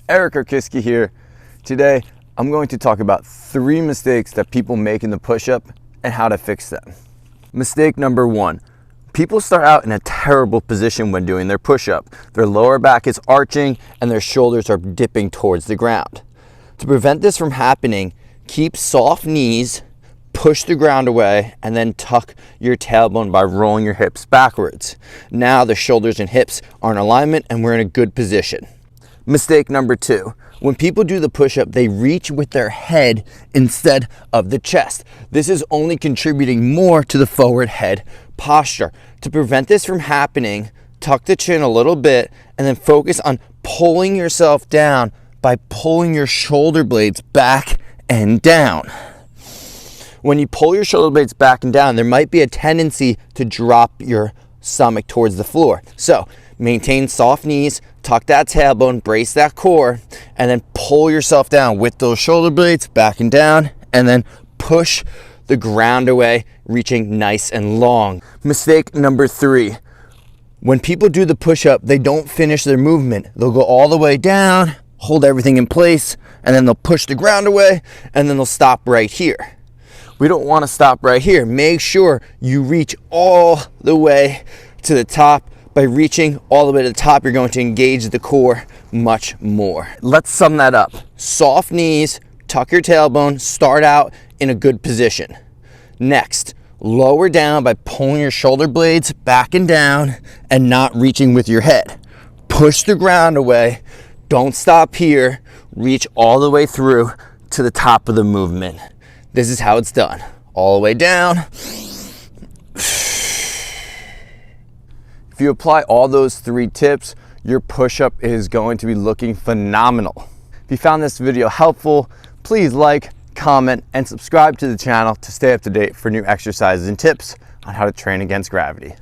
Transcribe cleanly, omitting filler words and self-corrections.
Erik Rokisky here. Today, I'm going to talk about 3 mistakes that people make in the push-up and how to fix them. Mistake number 1. People start out in a terrible position when doing their push-up. Their lower back is arching and their shoulders are dipping towards the ground. To prevent this from happening, keep soft knees, push the ground away, and then tuck your tailbone by rolling your hips backwards. Now the shoulders and hips are in alignment and we're in a good position. Mistake number 2. When people do the push-up, they reach with their head instead of the chest. This is only contributing more to the forward head posture. To prevent this from happening, tuck the chin a little bit and then focus on pulling yourself down by pulling your shoulder blades back and down. When you pull your shoulder blades back and down, there might be a tendency to drop your stomach towards the floor. So maintain soft knees, tuck that tailbone, brace that core, and then pull yourself down with those shoulder blades back and down, and then push the ground away, reaching nice and long. Mistake number 3. When people do the push-up, they don't finish their movement. They'll go all the way down, hold everything in place, and then they'll push the ground away, and then they'll stop right here. We don't want to stop right here. Make sure you reach all the way to the top. By reaching all the way to the top, you're going to engage the core much more. Let's sum that up. Soft knees, tuck your tailbone, start out in a good position. Next, lower down by pulling your shoulder blades back and down and not reaching with your head. Push the ground away. Don't stop here. Reach all the way through to the top of the movement. This is how it's done. All the way down. If you apply all those 3 tips, your push-up is going to be looking phenomenal. If you found this video helpful, please like, comment, and subscribe to the channel to stay up to date for new exercises and tips on how to train against gravity.